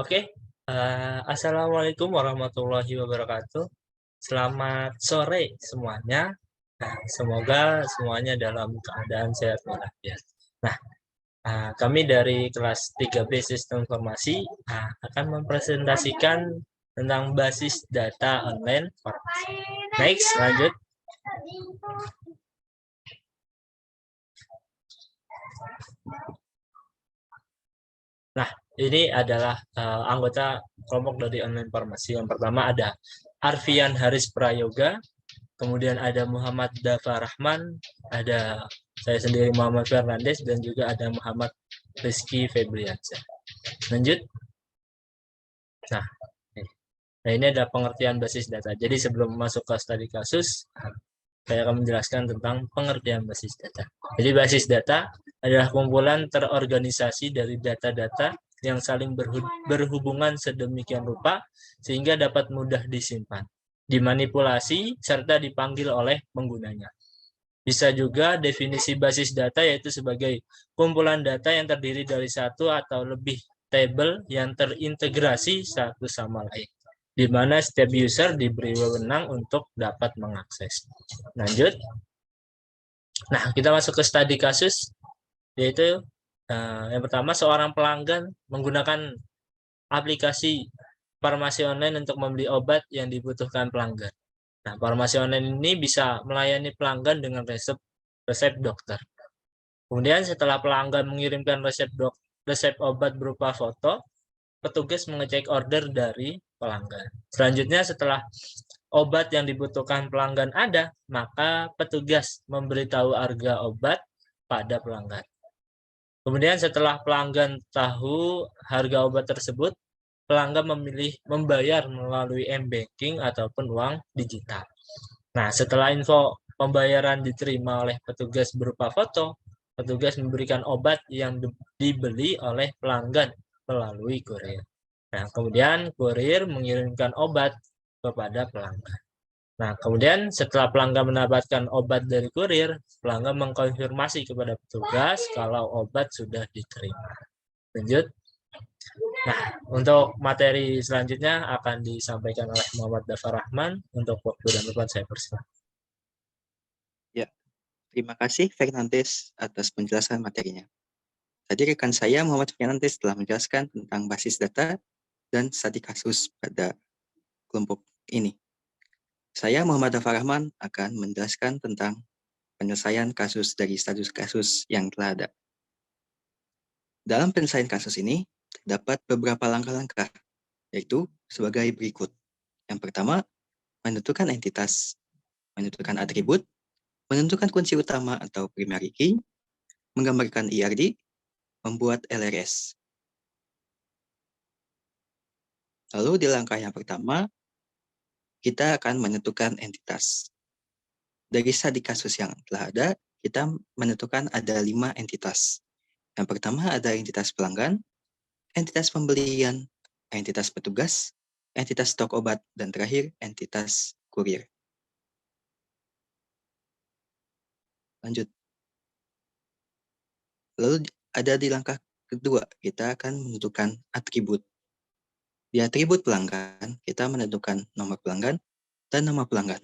Oke, assalamualaikum warahmatullahi wabarakatuh. Selamat sore semuanya. Nah, semoga semuanya dalam keadaan sehat walafiat. Nah, kami dari kelas 3B Sistem Informasi akan mempresentasikan tentang basis data online farmasi. Next, lanjut. Nah, ini adalah anggota kelompok dari online farmasi. Yang pertama ada Arfian Haris Prayoga, kemudian ada Muhammad Dafa Rahman, ada saya sendiri Muhammad Fernandes, dan juga ada Muhammad Rizky Febriansyah. Lanjut. Nah, ini ada pengertian basis data. Jadi sebelum masuk ke studi kasus, saya akan menjelaskan tentang pengertian basis data. Jadi basis data adalah kumpulan terorganisasi dari data-data yang saling berhubungan sedemikian rupa sehingga dapat mudah disimpan, dimanipulasi, serta dipanggil oleh penggunanya. Bisa juga definisi basis data yaitu sebagai kumpulan data yang terdiri dari satu atau lebih tabel yang terintegrasi satu sama lain, di mana setiap user diberi wewenang untuk dapat mengakses. Lanjut. Nah, kita masuk ke studi kasus, yaitu yang pertama seorang pelanggan menggunakan aplikasi farmasi online untuk membeli obat yang dibutuhkan pelanggan. Nah, farmasi online ini bisa melayani pelanggan dengan resep dokter. Kemudian setelah pelanggan mengirimkan resep obat berupa foto, petugas mengecek order dari pelanggan. Selanjutnya setelah obat yang dibutuhkan pelanggan ada, maka petugas memberitahu harga obat pada pelanggan. Kemudian setelah pelanggan tahu harga obat tersebut, pelanggan memilih membayar melalui m-banking ataupun uang digital. Nah, setelah info pembayaran diterima oleh petugas berupa foto, petugas memberikan obat yang dibeli oleh pelanggan melalui kurir. Nah, kemudian kurir mengirimkan obat kepada pelanggan. Nah, kemudian setelah pelanggan mendapatkan obat dari kurir, pelanggan mengkonfirmasi kepada petugas kalau obat sudah diterima. Lanjut. Nah, untuk materi selanjutnya akan disampaikan oleh Muhammad Dafar Rahman. Untuk waktu dan tempat saya persilakan. Ya, terima kasih Fernandes atas penjelasan materinya. Tadi rekan saya Muhammad Fernandes telah menjelaskan tentang basis data dan studi kasus pada kelompok ini. Saya Muhammad Dafar Rahman akan menjelaskan tentang penyelesaian kasus dari status kasus yang telah ada. Dalam penyelesaian kasus ini, terdapat beberapa langkah-langkah, yaitu sebagai berikut. Yang pertama, menentukan entitas, menentukan atribut, menentukan kunci utama atau primary key, menggambarkan IRD, membuat LRS. Lalu di langkah yang pertama, kita akan menentukan entitas. Dari studi kasus yang telah ada, kita menentukan ada 5 entitas. Yang pertama ada entitas pelanggan, entitas pembelian, entitas petugas, entitas stok obat, dan terakhir entitas kurir. Lanjut. Lalu ada di langkah kedua, kita akan menentukan atribut. Di atribut pelanggan, kita menentukan nomor pelanggan dan nama pelanggan.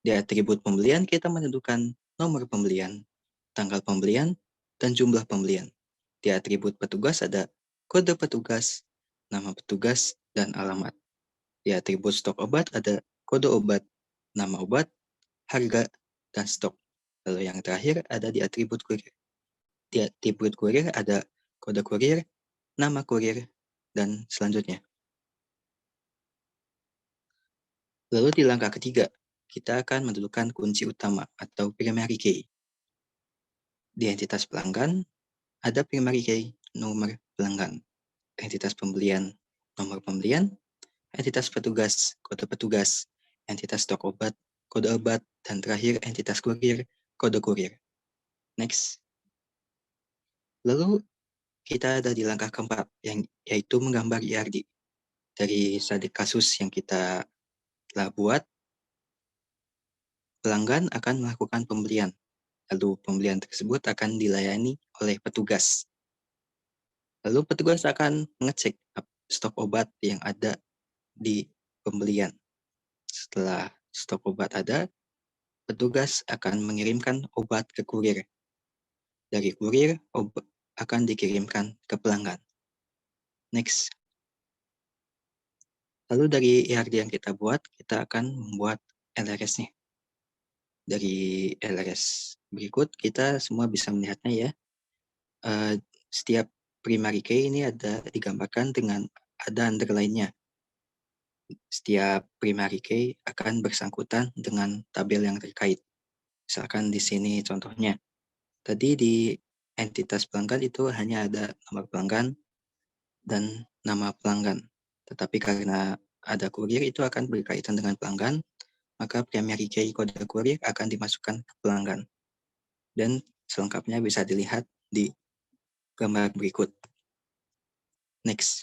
Di atribut pembelian, kita menentukan nomor pembelian, tanggal pembelian, dan jumlah pembelian. Di atribut petugas ada kode petugas, nama petugas, dan alamat. Di atribut stok obat ada kode obat, nama obat, harga, dan stok. Lalu yang terakhir ada di atribut kurir. Di atribut kurir ada kode kurir, nama kurir, dan selanjutnya. Lalu di langkah ketiga, kita akan menentukan kunci utama atau primary key. Di entitas pelanggan, ada primary key nomor pelanggan. Entitas pembelian, nomor pembelian. Entitas petugas, kode petugas. Entitas stok obat, kode obat. Dan terakhir entitas kurir, kode kurir. Next. Lalu kita ada di langkah keempat, yaitu menggambar IRD. Dari studi kasus yang kita telah buat, pelanggan akan melakukan pembelian. Lalu pembelian tersebut akan dilayani oleh petugas. Lalu petugas akan mengecek stok obat yang ada di pembelian. Setelah stok obat ada, petugas akan mengirimkan obat ke kurir. Dari kurir, obat akan dikirimkan ke pelanggan. Next. Lalu dari ERD yang kita buat, kita akan membuat LRS nih. Dari LRS berikut, kita semua bisa melihatnya ya. Setiap primary key ini ada digambarkan dengan ada underline-nya. Setiap primary key akan bersangkutan dengan tabel yang terkait. Misalkan di sini contohnya. Tadi di entitas pelanggan itu hanya ada nomor pelanggan dan nama pelanggan. Tetapi karena ada kurir itu akan berkaitan dengan pelanggan, maka primary key kode kurir akan dimasukkan ke pelanggan. Dan selengkapnya bisa dilihat di gambar berikut. Next.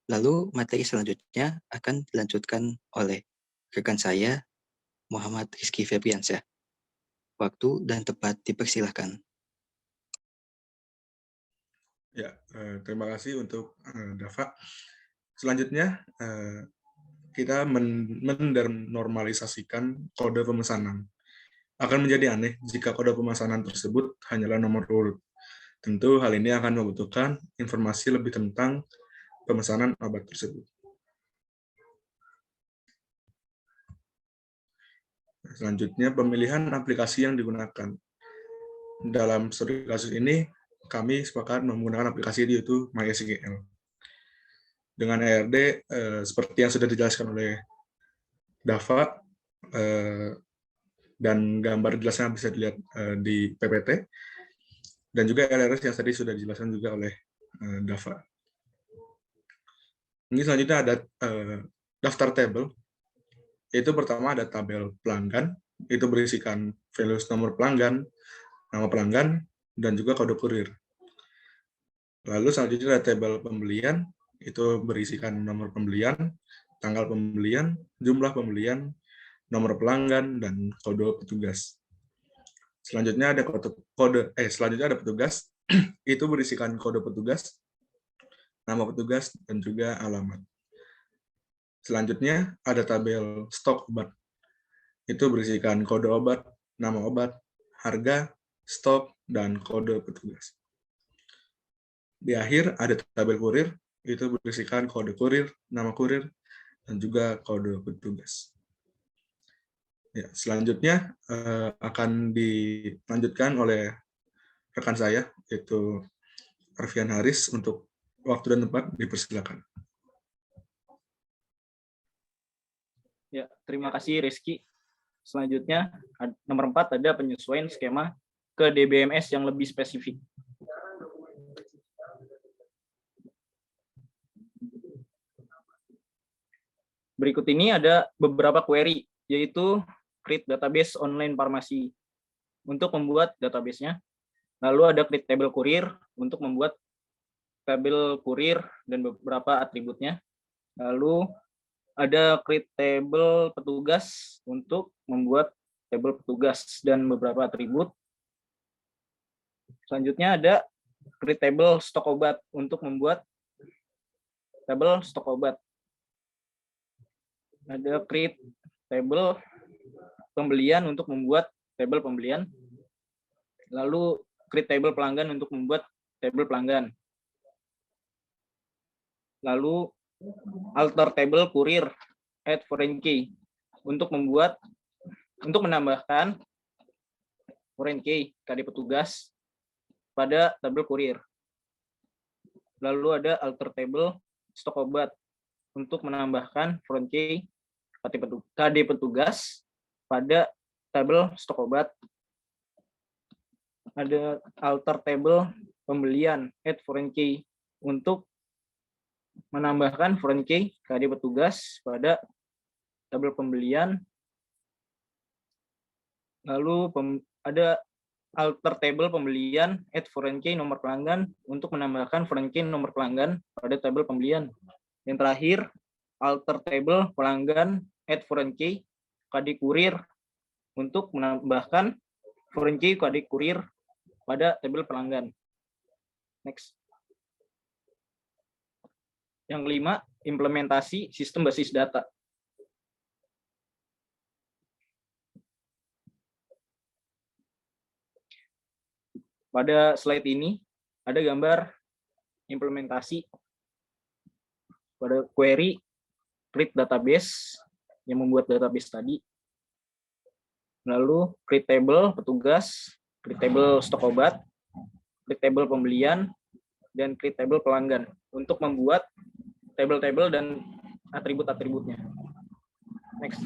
Lalu materi selanjutnya akan dilanjutkan oleh rekan saya, Muhammad Rizky Febriansyah. Waktu dan tempat dipersilahkan. Ya, terima kasih untuk Dava. Selanjutnya, kita menormalisasikan kode pemesanan. Akan menjadi aneh jika kode pemesanan tersebut hanyalah nomor urut. Tentu hal ini akan membutuhkan informasi lebih tentang pemesanan obat tersebut. Selanjutnya, pemilihan aplikasi yang digunakan. Dalam studi kasus ini, kami sepakat menggunakan aplikasi yaitu MySQL. Dengan ERD, seperti yang sudah dijelaskan oleh Dava, dan gambar jelasnya bisa dilihat di PPT, dan juga LRS yang tadi sudah dijelaskan juga oleh Dava. Ini selanjutnya ada daftar tabel. Itu pertama ada tabel pelanggan, itu berisikan values nomor pelanggan, nama pelanggan, dan juga kode kurir. Lalu selanjutnya ada tabel pembelian, itu berisikan nomor pembelian, tanggal pembelian, jumlah pembelian, nomor pelanggan, dan kode petugas. Selanjutnya ada selanjutnya ada petugas, itu berisikan kode petugas, nama petugas, dan juga alamat. Selanjutnya ada tabel stok obat. Itu berisikan kode obat, nama obat, harga, stok, dan kode petugas. Di akhir ada tabel kurir, itu berisikan kode kurir, nama kurir, dan juga kode petugas. Ya, selanjutnya akan dilanjutkan oleh rekan saya, yaitu Arfian Haris, untuk waktu dan tempat dipersilakan. Ya, terima kasih Rizky. Selanjutnya, nomor 4 ada penyesuaian skema ke DBMS yang lebih spesifik. Berikut ini ada beberapa query, yaitu create database online farmasi untuk membuat database-nya. Lalu ada create table kurir untuk membuat tabel kurir dan beberapa atributnya. Lalu ada create table petugas untuk membuat tabel petugas dan beberapa atribut. Selanjutnya ada create table stok obat untuk membuat tabel stok obat. Ada create table pembelian untuk membuat tabel pembelian. Lalu create table pelanggan untuk membuat tabel pelanggan. Lalu alter table kurir add foreign key untuk menambahkan foreign key KD petugas pada tabel kurir. Lalu ada alter table stok obat untuk menambahkan foreign key KD petugas pada tabel stok obat. Ada alter table pembelian add foreign key untuk menambahkan foreign key KD petugas pada tabel pembelian. Lalu ada alter table pembelian add foreign key nomor pelanggan untuk menambahkan foreign key nomor pelanggan pada tabel pembelian. Yang terakhir, alter table pelanggan add foreign key KD kurir untuk menambahkan foreign key KD kurir pada tabel pelanggan. Next. Yang kelima, implementasi sistem basis data. Pada slide ini ada gambar implementasi pada query create database yang membuat database tadi. Lalu create table petugas, create table stok obat, create table pembelian, dan create table pelanggan untuk membuat table-table dan atribut-atributnya. Next.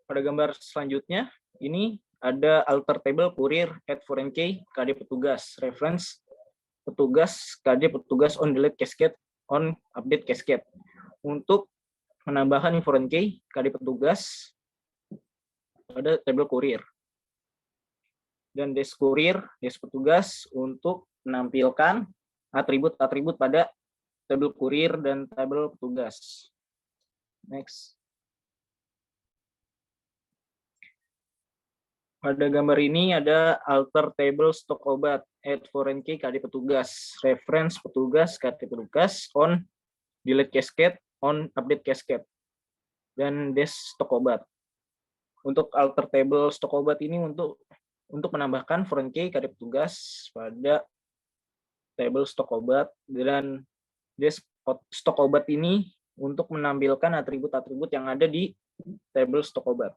Pada gambar selanjutnya, ini ada alter table kurir at foreign key KD petugas, reference petugas KD petugas on delete cascade on update cascade untuk menambahkan foreign key KD petugas pada table kurir. Dan des kurir, des petugas untuk menampilkan atribut-atribut pada tabel kurir dan tabel petugas. Next. Pada gambar ini ada alter table stok obat add foreign key KD petugas, reference petugas KD petugas on delete cascade on update cascade, dan des stok obat. Untuk alter table stok obat ini untuk menambahkan foreign key KD petugas pada table stok obat, dan des stok obat ini untuk menampilkan atribut-atribut yang ada di table stok obat.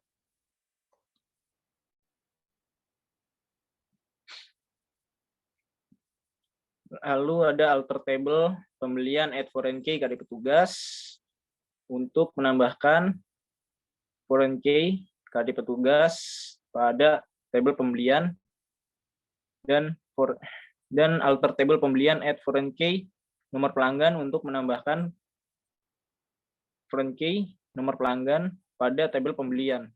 Lalu ada alter table pembelian add foreign key KD petugas untuk menambahkan foreign key KD petugas pada table pembelian, dan alter table pembelian add foreign key nomor pelanggan untuk menambahkan foreign key nomor pelanggan pada table pembelian.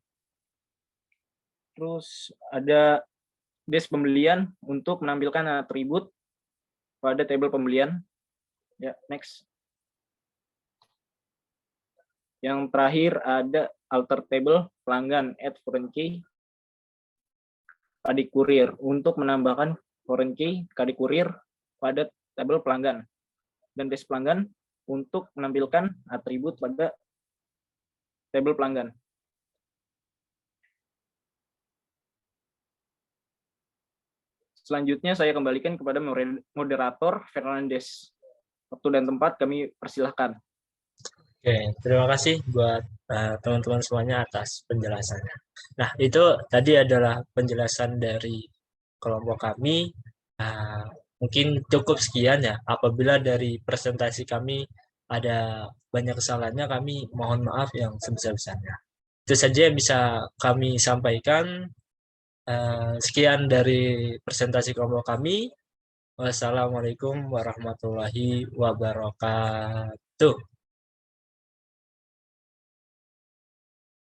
Terus ada des pembelian untuk menampilkan atribut pada table pembelian. Ya, next. Yang terakhir ada alter table pelanggan add foreign key KD kurir untuk menambahkan foreign key KD kurir pada tabel pelanggan, dan des pelanggan untuk menampilkan atribut pada tabel pelanggan. Selanjutnya saya kembalikan kepada moderator Fernandes. Waktu dan tempat kami persilahkan. Oke, terima kasih buat teman-teman semuanya atas penjelasannya. Nah, itu tadi adalah penjelasan dari kelompok kami. Mungkin cukup sekian ya. Apabila dari presentasi kami ada banyak kesalahannya, kami mohon maaf yang sebesar-besarnya. Itu saja yang bisa kami sampaikan. Sekian dari presentasi kelompok kami. Wassalamualaikum warahmatullahi wabarakatuh.